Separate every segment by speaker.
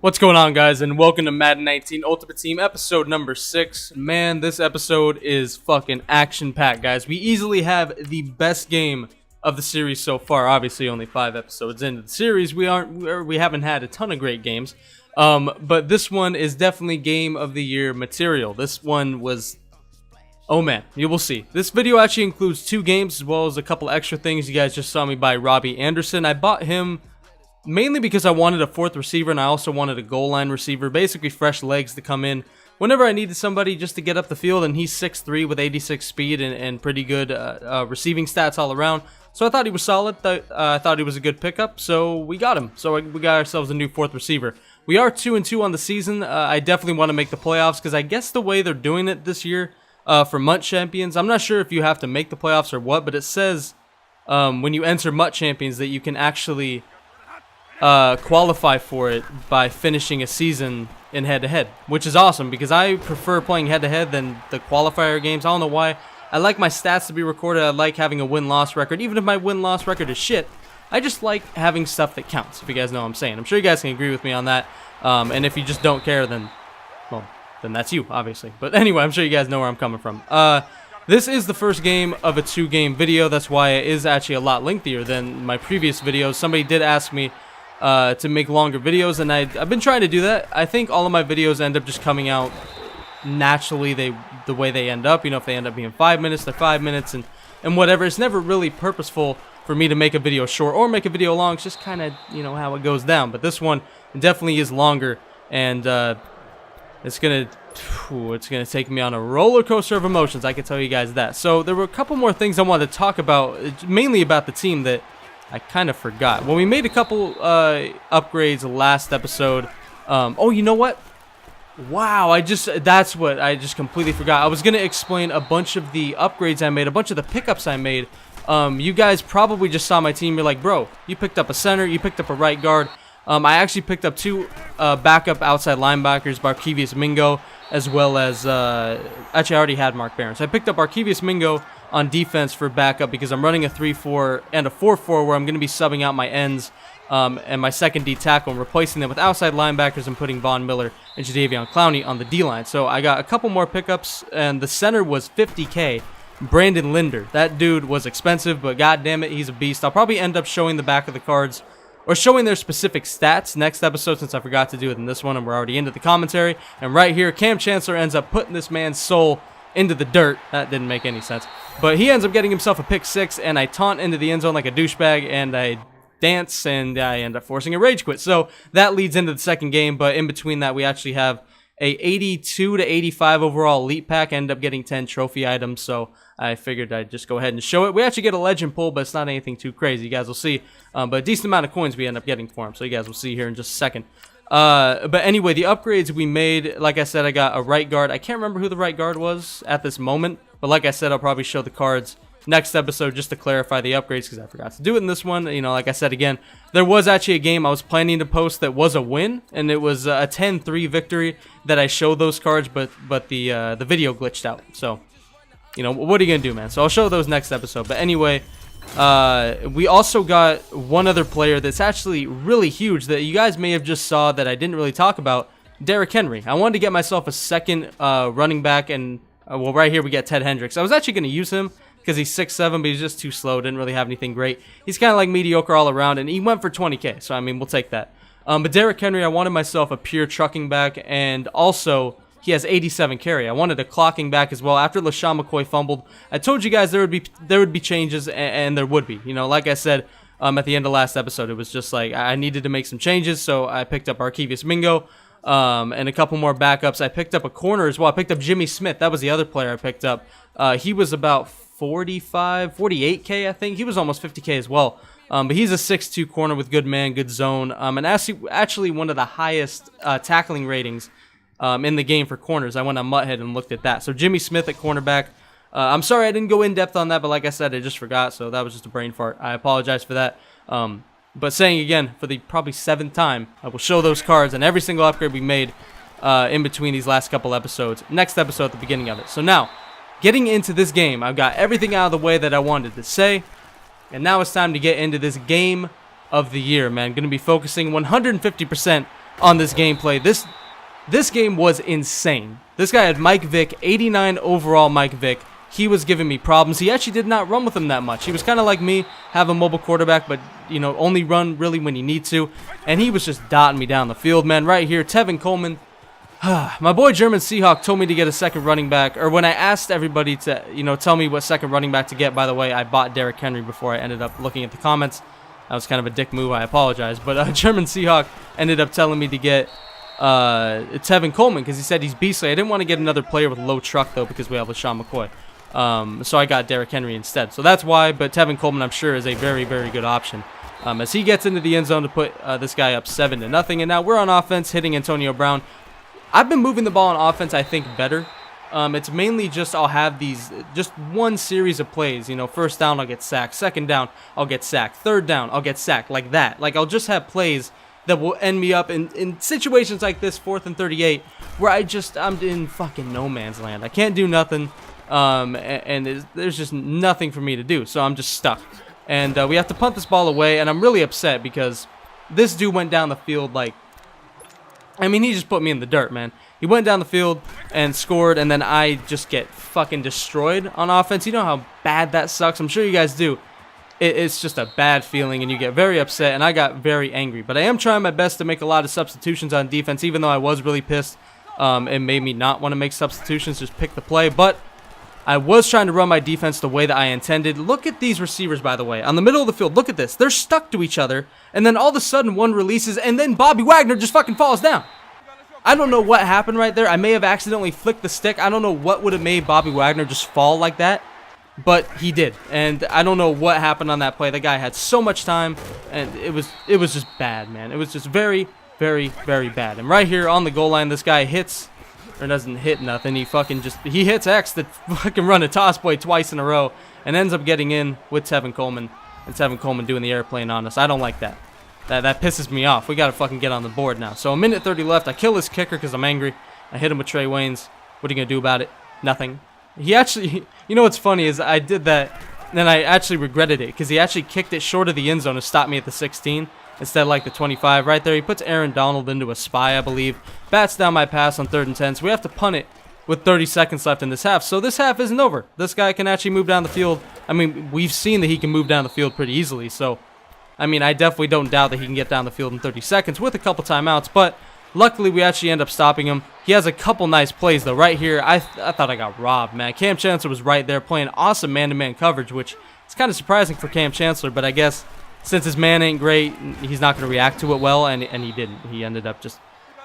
Speaker 1: What's going on, guys, and welcome to Madden 19 Ultimate Team episode number 6. Man, this episode is fucking action-packed, guys. We easily have the best game of the series so far. Obviously, only 5 episodes into the series. We haven't had a ton of great games, but this one is definitely game of the year material. This one was, oh man, you will see. This video actually includes 2 games as well as a couple extra things. You guys just saw me buy Robbie Anderson. I bought him mainly because I wanted a 4th receiver, and I also wanted a goal line receiver, basically fresh legs to come in whenever I needed somebody just to get up the field, and he's 6'3" with 86 speed and pretty good receiving stats all around. So I thought he was solid. I thought he was a good pickup, so we got him. So we got ourselves a new 4th receiver. We are 2-2 on the season. I definitely want to make the playoffs because I guess the way they're doing it this year for MUT Champions, I'm not sure if you have to make the playoffs or what, but it says when you enter MUT Champions that you can actually qualify for it by finishing a season in head-to-head, which is awesome because I prefer playing head-to-head than the qualifier games. I don't know why. I like my stats to be recorded. I like having a win-loss record. Even if my win-loss record is shit, I just like having stuff that counts, if you guys know what I'm saying. I'm sure you guys can agree with me on that, and if you just don't care, then, well, then that's you, obviously. But anyway, I'm sure you guys know where I'm coming from. This is the first game of a 2-game video. That's why it is actually a lot lengthier than my previous videos. Somebody did ask me to make longer videos, and I've been trying to do that. I think all of my videos end up just coming out naturally the way they end up. You know, if they end up being 5 minutes, they're 5 minutes, and whatever. It's never really purposeful for me to make a video short or make a video long. It's just kind of, you know, how it goes down. But this one definitely is longer, and it's gonna take me on a roller coaster of emotions, I can tell you guys that. So there were a couple more things I wanted to talk about, mainly about the team, that I kind of forgot. Well, we made a couple upgrades last episode. Oh, you know what? Wow, that's what I just completely forgot. I was going to explain a bunch of the upgrades I made, a bunch of the pickups I made. You guys probably just saw my team. You're like, bro, you picked up a center, you picked up a right guard. I actually picked up 2 backup outside linebackers, Barkevious Mingo, as well as, actually I already had Mark Barron. So I picked up Barkevious Mingo on defense for backup because I'm running a 3-4 and a 4-4 where I'm going to be subbing out my ends and my second D tackle and replacing them with outside linebackers and putting Von Miller and Jadeveon Clowney on the D-line. So I got a couple more pickups, and the center was $50K. Brandon Linder. That dude was expensive, but goddamn it, he's a beast. I'll probably end up showing the back of the cards or showing their specific stats next episode, since I forgot to do it in this one and we're already into the commentary. And right here, Cam Chancellor ends up putting this man's soul into the dirt. That didn't make any sense. But he ends up getting himself a pick-6, and I taunt into the end zone like a douchebag, and I dance, and I end up forcing a rage quit. So that leads into the second game, but in between that, we actually have a 82 to 85 overall elite pack. I end up getting 10 trophy items, so I figured I'd just go ahead and show it. We actually get a legend pull, but it's not anything too crazy. You guys will see. But a decent amount of coins we end up getting for him, so you guys will see here in just a second. But anyway, the upgrades we made, like I said, I got a right guard. I can't remember who the right guard was at this moment, but like I said, I'll probably show the cards next episode just to clarify the upgrades because I forgot to do it in this one. You know, like I said again, there was actually a game I was planning to post that was a win, and it was a 10-3 victory that I showed those cards, but the video glitched out. So, you know, what are you gonna do, man? So I'll show those next episode. But anyway, we also got one other player that's actually really huge that you guys may have just saw that I didn't really talk about. Derrick Henry. I wanted to get myself a second running back, and well, right here we get Ted Hendricks. I was actually going to use him because he's 6'7", but he's just too slow. Didn't really have anything great. He's kind of like mediocre all around, and he went for 20K. So I mean, we'll take that. But Derrick Henry, I wanted myself a pure trucking back, and also he has 87 carry. I wanted a clocking back as well. After LaShawn McCoy fumbled, I told you guys there would be changes, and there would be. You know, like I said at the end of last episode, it was just like I needed to make some changes, so I picked up Barkevious Mingo and a couple more backups. I picked up a corner as well. I picked up Jimmy Smith. That was the other player I picked up. He was about 48K, I think. He was almost 50K as well. But he's a 6'2 corner with good man, good zone, and actually one of the highest tackling ratings in the game for corners. I went on Mutthead and looked at that. So Jimmy Smith at cornerback. I'm sorry I didn't go in depth on that, but like I said, I just forgot, so that was just a brain fart. I apologize for that. But saying again, for the probably 7th time, I will show those cards and every single upgrade we made in between these last couple episodes. Next episode at the beginning of it. So now, getting into this game, I've got everything out of the way that I wanted to say, and now it's time to get into this game of the year, man. Going to be focusing 150% on this gameplay. This game was insane. This guy had Mike Vick, 89 overall Mike Vick. He was giving me problems. He actually did not run with him that much. He was kind of like me, have a mobile quarterback, but, you know, only run really when you need to. And he was just dotting me down the field, man. Right here, Tevin Coleman. My boy German Seahawk told me to get a second running back, or when I asked everybody to, you know, tell me what second running back to get. By the way, I bought Derrick Henry before I ended up looking at the comments. That was kind of a dick move. I apologize. But German Seahawk ended up telling me to get Tevin Coleman because he said he's beastly. I didn't want to get another player with a low truck, though, because we have LaShawn McCoy. So I got Derrick Henry instead. So that's why. But Tevin Coleman, I'm sure, is a very, very good option. As he gets into the end zone to put this guy up 7-0. And now we're on offense, hitting Antonio Brown. I've been moving the ball on offense, I think, better. It's mainly just I'll have just one series of plays. You know, first down, I'll get sacked. Second down, I'll get sacked. Third down, I'll get sacked, like that. Like, I'll just have plays that will end me up in situations like this, 4th and 38, where I'm in fucking no man's land. I can't do nothing, and there's just nothing for me to do, so I'm just stuck. And we have to punt this ball away, and I'm really upset because this dude went down the field like, I mean, he just put me in the dirt, man. He went down the field and scored, and then I just get fucking destroyed on offense. You know how bad that sucks? I'm sure you guys do. It's just a bad feeling, and you get very upset, and I got very angry. But I am trying my best to make a lot of substitutions on defense, even though I was really pissed. It made me not want to make substitutions, just pick the play. But I was trying to run my defense the way that I intended. Look at these receivers, by the way. On the middle of the field, look at this. They're stuck to each other, and then all of a sudden one releases, and then Bobby Wagner just fucking falls down. I don't know what happened right there. I may have accidentally flicked the stick. I don't know what would have made Bobby Wagner just fall like that, but he did. And I don't know what happened on that play. The guy had so much time, and it was just bad, man. It was just very, very, very bad. And right here on the goal line, this guy hits, or doesn't hit nothing. He hits X to fucking run a toss play twice in a row, and ends up getting in with Tevin Coleman, and Tevin Coleman doing the airplane on us. I don't like that. That pisses me off. We got to fucking get on the board now. So 1:30 left. I kill this kicker because I'm angry. I hit him with Trey Waynes. What are you going to do about it? Nothing. He actually, you know what's funny is I did that, and then I actually regretted it because he actually kicked it short of the end zone to stop me at the 16 instead of like the 25 right there. He puts Aaron Donald into a spy, I believe. Bats down my pass on 3rd and 10. So we have to punt it with 30 seconds left in this half. So this half isn't over. This guy can actually move down the field. I mean, we've seen that he can move down the field pretty easily. So I mean, I definitely don't doubt that he can get down the field in 30 seconds with a couple timeouts, but luckily we actually end up stopping him. He has a couple nice plays, though. Right here, I thought I got robbed, man. Cam Chancellor was right there playing awesome man-to-man coverage, which is kind of surprising for Cam Chancellor, but I guess since his man ain't great, he's not going to react to it well, and he didn't. He ended up just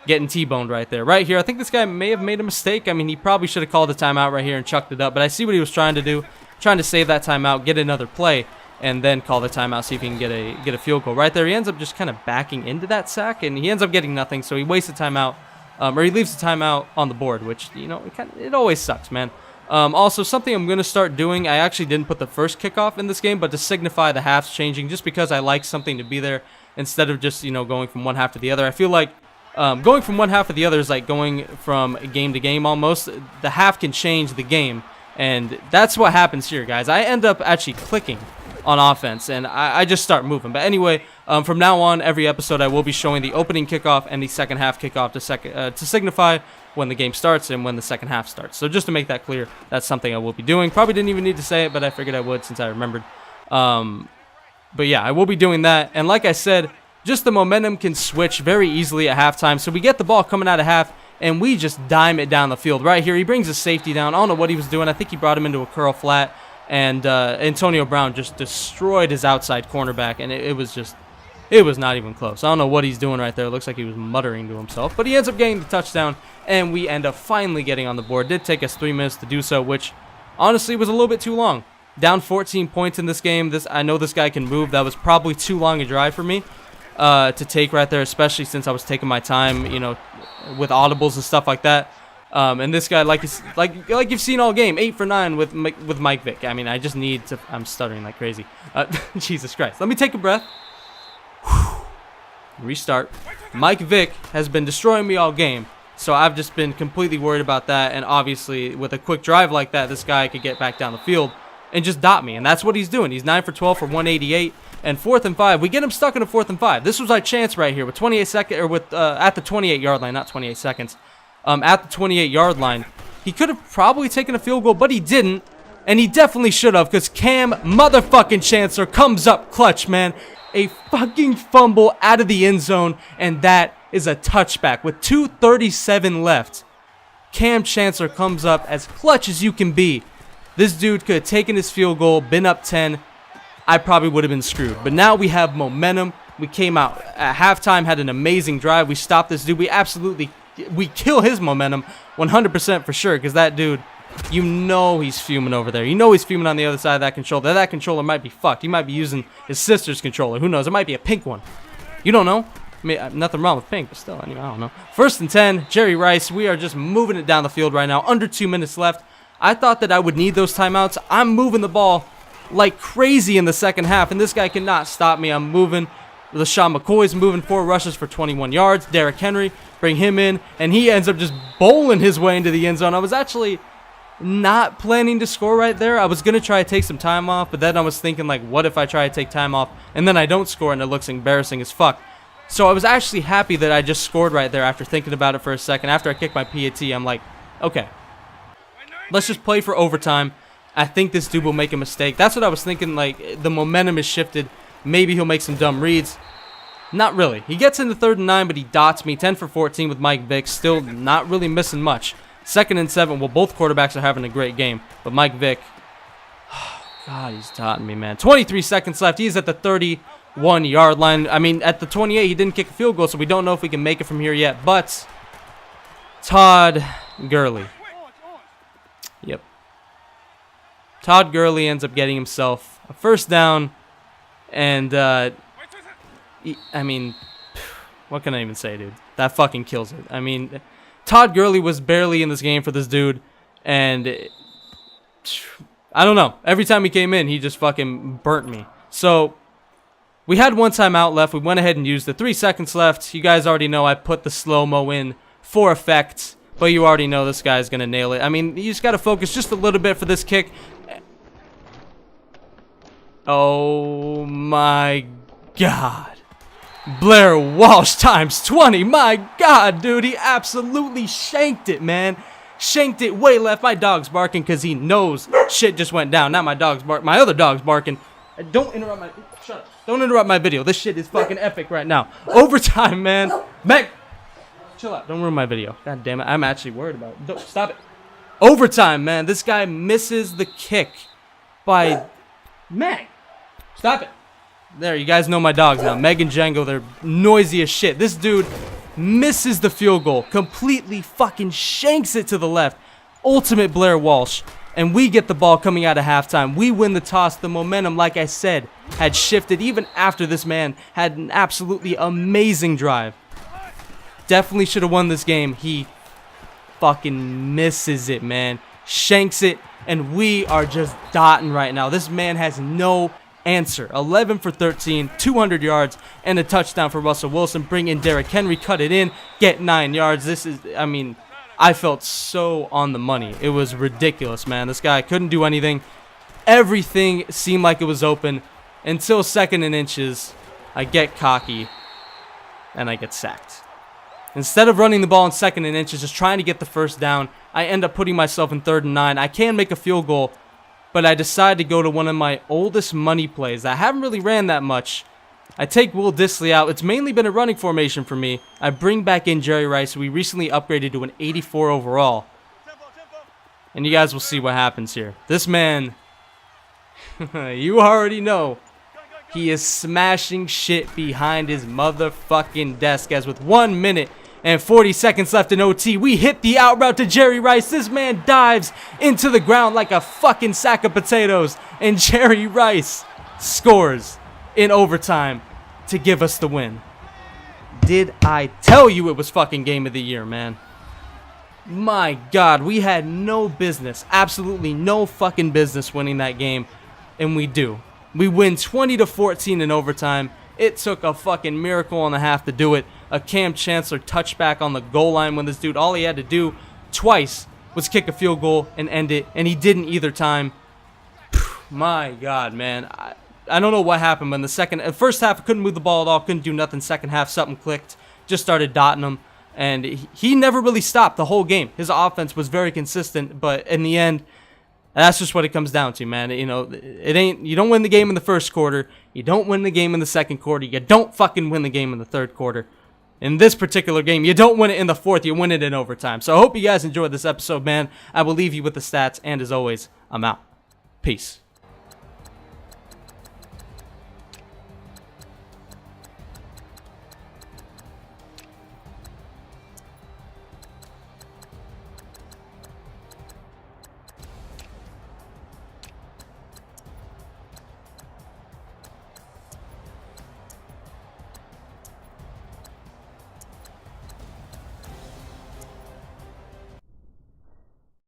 Speaker 1: getting T-boned right there. Right here, I think this guy may have made a mistake. I mean, he probably should have called a timeout right here and chucked it up, but I see what he was trying to do, trying to save that timeout, get another play, and then call the timeout, see if he can get a field goal. Right there, he ends up just kind of backing into that sack, and he ends up getting nothing, so he wastes the timeout, or he leaves the timeout on the board, which, you know, it always sucks, man. Also, something I'm going to start doing, I actually didn't put the first kickoff in this game, but to signify the halves changing, just because I like something to be there, instead of just, you know, going from one half to the other. I feel like going from one half to the other is like going from game to game almost. The half can change the game, and that's what happens here, guys. I end up actually clicking on offense, and I just start moving. But anyway, from now on, every episode I will be showing the opening kickoff and the second half kickoff to signify when the game starts and when the second half starts. So just to make that clear, that's something I will be doing. Probably didn't even need to say it, but I figured I would since I remembered. But yeah, I will be doing that. And like I said, just the momentum can switch very easily at halftime. So we get the ball coming out of half, and we just dime it down the field. Right here, he brings a safety down. I don't know what he was doing. I think he brought him into a curl flat. And Antonio Brown just destroyed his outside cornerback, and it was not even close. I don't know what he's doing right there. It looks like he was muttering to himself, but he ends up getting the touchdown, and we end up finally getting on the board. It did take us 3 minutes to do so, which honestly was a little bit too long. Down 14 points in this game. I know this guy can move. That was probably too long a drive for me to take right there, especially since I was taking my time, you know, with audibles and stuff like that. And this guy, like you've seen all game, 8 for 9 with Mike Vick. I mean, I just need to. I'm stuttering like crazy. Jesus Christ. Let me take a breath. Restart. Mike Vick has been destroying me all game, so I've just been completely worried about that. And obviously, with a quick drive like that, this guy could get back down the field and just dot me, and that's what he's doing. He's 9 for 12 for 188. And 4th and 5, we get him stuck in a 4th and 5. This was our chance right here with 28 seconds, or with at the 28-yard line, not 28 seconds. At the 28-yard line, he could have probably taken a field goal, but he didn't, and he definitely should have, because Cam motherfucking Chancellor comes up clutch, man. A fucking fumble out of the end zone, and that is a touchback with 2:37 left. Cam Chancellor comes up as clutch as you can be. This dude could have taken his field goal, been up 10. I probably would have been screwed. But now we have momentum. We came out at halftime, had an amazing drive. We stopped this dude. We kill his momentum 100% for sure, because that dude, you know he's fuming over there. You know he's fuming on the other side of that controller. That controller might be fucked. He might be using his sister's controller. Who knows? It might be a pink one. You don't know. I mean, nothing wrong with pink, but still, anyway, I don't know. 1st and 10, Jerry Rice. We are just moving it down the field right now. Under 2 minutes left. I thought that I would need those timeouts. I'm moving the ball like crazy in the second half, and this guy cannot stop me. I'm moving. LaShawn McCoy's moving 4 rushes for 21 yards. Derrick Henry, bring him in, and he ends up just bowling his way into the end zone. I was actually not planning to score right there. I was going to try to take some time off, but then I was thinking, like, what if I try to take time off, and then I don't score, and it looks embarrassing as fuck. So I was actually happy that I just scored right there after thinking about it for a second. After I kicked my PAT, I'm like, okay, let's just play for overtime. I think this dude will make a mistake. That's what I was thinking. Like, the momentum is shifted. Maybe he'll make some dumb reads. Not really. He gets into 3rd and 9, but he dots me. 10 for 14 with Mike Vick. Still not really missing much. 2nd and 7. Well, both quarterbacks are having a great game. But Mike Vick, oh, God, he's dotting me, man. 23 seconds left. He's at the 31-yard line. I mean, at the 28, he didn't kick a field goal, so we don't know if we can make it from here yet. But Todd Gurley. Yep. Todd Gurley ends up getting himself a 1st down, and, I mean, what can I even say, dude? That fucking kills it. I mean, Todd Gurley was barely in this game for this dude, and I don't know. Every time he came in, he just fucking burnt me. So, we had 1 timeout left. We went ahead and used it. 3 seconds left. You guys already know I put the slow-mo in for effect, but you already know this guy's going to nail it. I mean, you just got to focus just a little bit for this kick. Oh my God. Blair Walsh times 20. My God, dude. He absolutely shanked it, man. Shanked it way left. My dog's barking because he knows shit just went down. Not my dog's barking. My other dog's barking. Don't interrupt my... Shut up. Don't interrupt my video. This shit is fucking epic right now. Overtime, man. Meg, chill out. Don't ruin my video. God damn it. I'm actually worried about it. Don't, stop it. Overtime, man. This guy misses the kick by... Meg. Stop it. There, you guys know my dogs now. Meg and Django, they're noisy as shit. This dude misses the field goal. Completely fucking shanks it to the left. Ultimate Blair Walsh. And we get the ball coming out of halftime. We win the toss. The momentum, like I said, had shifted even after this man had an absolutely amazing drive. Definitely should have won this game. He fucking misses it, man. Shanks it. And we are just dotting right now. This man has no answer. 11 for 13, 200 yards, and a touchdown for Russell Wilson. Bring in Derrick Henry, cut it in, get 9 yards. This is, I mean, I felt so on the money. It was ridiculous, man. This guy couldn't do anything. Everything seemed like it was open until 2nd and inches. I get cocky, and I get sacked. Instead of running the ball in 2nd and inches, just trying to get the 1st down, I end up putting myself in 3rd and 9. I can make a field goal, but I decide to go to one of my oldest money plays. I haven't really ran that much. I take Will Dissly out. It's mainly been a running formation for me. I bring back in Jerry Rice, who we recently upgraded to an 84 overall. And you guys will see what happens here. This man, you already know, he is smashing shit behind his motherfucking desk. As with 1 minute and 40 seconds left in OT, we hit the out route to Jerry Rice. This man dives into the ground like a fucking sack of potatoes. And Jerry Rice scores in overtime to give us the win. Did I tell you it was fucking game of the year, man? My God, we had no business, absolutely no fucking business winning that game, and we do. We win 20-14 in overtime. It took a fucking miracle and a half to do it. A Cam Chancellor touchback on the goal line when this dude, all he had to do twice was kick a field goal and end it, and he didn't either time. My God, man. I don't know what happened, but in the first half, I couldn't move the ball at all, couldn't do nothing. Second half, something clicked, just started dotting him, and he never really stopped the whole game. His offense was very consistent, but in the end, that's just what it comes down to, man. You know, you don't win the game in the first quarter, you don't win the game in the second quarter, you don't fucking win the game in the third quarter. In this particular game, you don't win it in the fourth, you win it in overtime. So I hope you guys enjoyed this episode, man. I will leave you with the stats, and as always, I'm out. Peace.